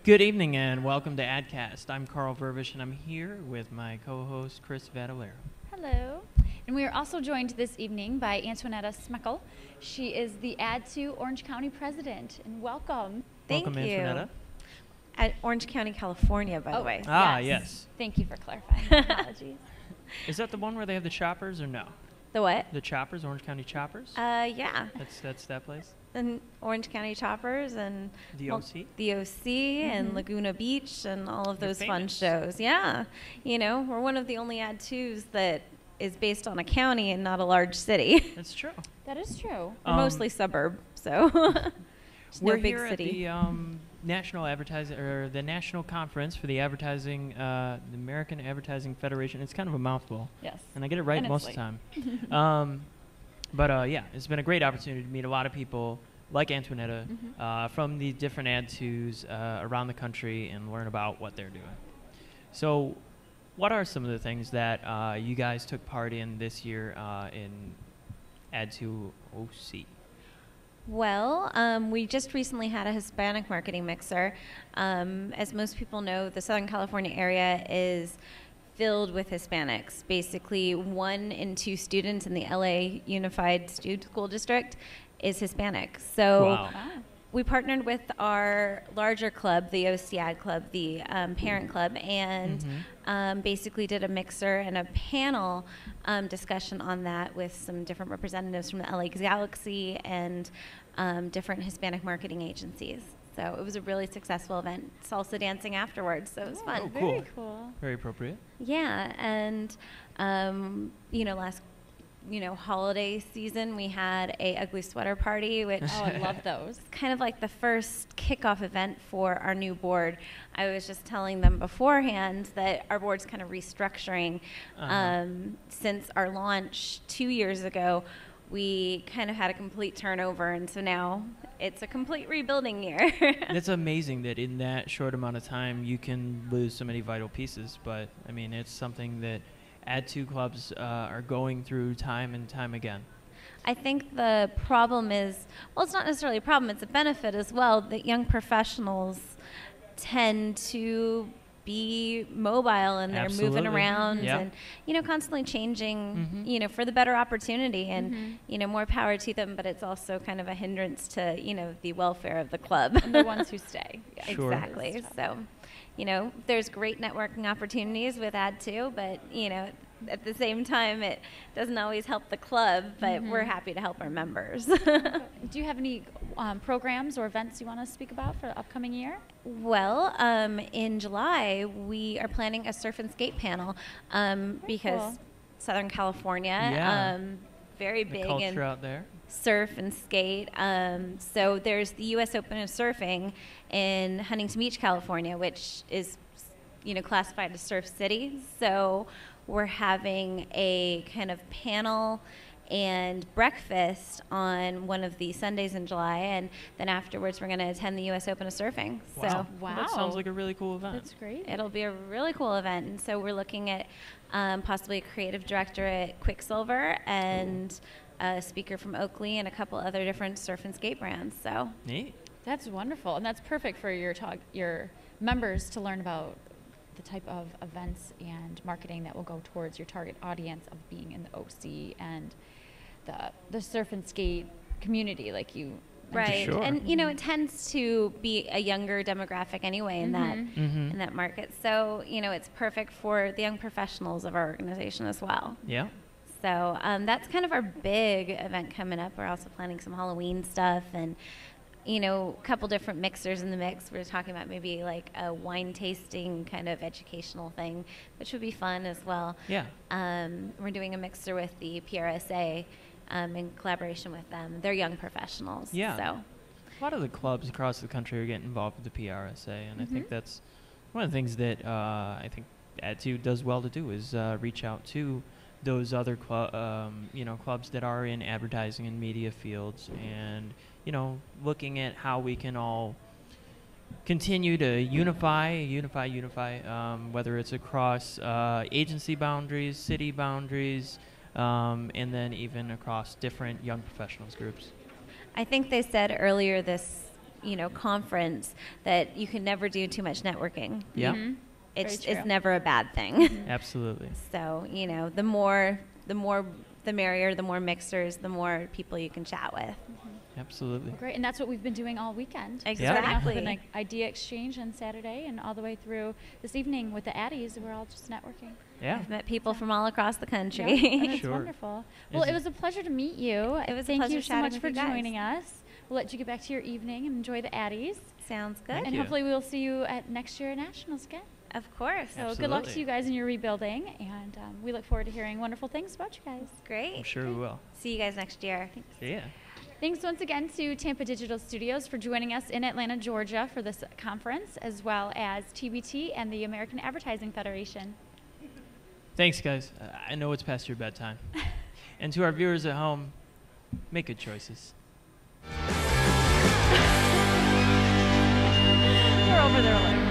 Good evening and welcome to Adcast. I'm Carl Vervish and I'm here with my co-host Chris Vadalero. Hello. And we are also joined this evening by Antoinetta Smeckel. She is the Add2 Orange County President. And welcome. Welcome, Thank you. Antoinetta. At Orange County, California, by the way. Ah, yes. Thank you for clarifying. Apologies. Is that the one where they have the choppers or no? The what? The choppers, Orange County choppers? Yeah. That's that place? And Orange County Choppers and The OC? The OC and Laguna Beach and all of You're those fun famous. shows. Yeah. You know, we're one of the only Add2s that is based on a county and not a large city. That's true. That is true. We're mostly suburb, so there's We're no big here city. at the National Advertising or the National Conference for the Advertising, the American Advertising Federation. It's kind of a mouthful. Yes. And I get it right And most of the time. But yeah, it's been a great opportunity to meet a lot of people like Antoinetta from the different Add2s around the country and learn about what they're doing. So what are some of the things that you guys took part in this year in Add2 OC? Well, we just recently had a Hispanic marketing mixer. As most people know, the Southern California area is filled with Hispanics. Basically, 1 in 2 students in the LA Unified School District is Hispanic. So Wow. we partnered with our larger club, the OC Ad Club, the parent club, and basically did a mixer and a panel discussion on that with some different representatives from the LA Galaxy and different Hispanic marketing agencies. So it was a really successful event. Salsa dancing afterwards, so it was fun. Oh, Very cool. cool. Very appropriate. Yeah, and last holiday season we had a ugly sweater party, which Oh, I love those. kind of like the first kickoff event for our new board. I was just telling them beforehand that our board's kind of restructuring. Since our launch 2 years ago, we kind of had a complete turnover, and so now it's a complete rebuilding year. It's amazing that in that short amount of time you can lose so many vital pieces, but I mean it's something that Add2 clubs are going through time and time again. I think the problem is, well, it's not necessarily a problem, it's a benefit as well, that young professionals tend to be mobile and they're Absolutely. moving around Yeah. and, constantly changing, for the better opportunity and, more power to them, but it's also kind of a hindrance to, the welfare of the club. And the ones who stay. Yeah. Sure. Exactly. So, there's great networking opportunities with Add2, but, at the same time, it doesn't always help the club, but we're happy to help our members. Do you have any programs or events you want to speak about for the upcoming year? Well, in July, we are planning a surf and skate panel because cool. Southern California, Yeah. very The big culture in out there. surf and skate. So there's the U.S. Open of Surfing in Huntington Beach, California, which is, classified as Surf City. So we're having a kind of panel and breakfast on one of the Sundays in July, and then afterwards we're going to attend the U.S. Open of Surfing. So Wow. That sounds like a really cool event. That's great. it'll be a really cool event, and so we're looking at possibly a creative director at Quicksilver and a speaker from Oakley and a couple other different surf and skate brands. So Neat. That's wonderful, and that's perfect for your members to learn about the type of events and marketing that will go towards your target audience of being in the OC and the surf and skate community, like you right, Sure. and it tends to be a younger demographic anyway in that in that market. So it's perfect for the young professionals of our organization as well. Yeah. So that's kind of our big event coming up. We're also planning some Halloween stuff and, a couple different mixers in the mix. We're talking about maybe like a wine tasting kind of educational thing, which would be fun as well. Yeah. We're doing a mixer with the PRSA in collaboration with them. They're young professionals. Yeah. So A lot of the clubs across the country are getting involved with the PRSA, and I think that's one of the things that I think Add2 does well to do is reach out to those other clubs that are in advertising and media fields, and looking at how we can all continue to unify, whether it's across agency boundaries, city boundaries, and then even across different young professionals groups. I think they said earlier this conference that you can never do too much networking. Yeah. Mhm. It's Very true. never a bad thing. Absolutely. So, the more the merrier, the more mixers, the more people you can chat with. Absolutely. Great, and that's what we've been doing all weekend. Exactly. Starting off with an idea exchange on Saturday, and all the way through this evening with the Addies. We're all just networking. Yeah. I've met people from all across the country. Yeah, and it's Sure. wonderful. Well, Is it it- was a pleasure to meet you. It was a Thank pleasure you so chatting much with for you guys. joining us. We'll let you get back to your evening and enjoy the Addies. Sounds good. Thank And you. hopefully we'll see you at next year at Nationals again. Of course. So good luck to Absolutely. you guys in your rebuilding, and we look forward to hearing wonderful things about you guys. Great. I'm sure we will. See you guys next year. Yeah. Thanks once again to Tampa Digital Studios for joining us in Atlanta, Georgia for this conference, as well as TBT and the American Advertising Federation. Thanks, guys. I know it's past your bedtime. And to our viewers at home, make good choices. We're over there like.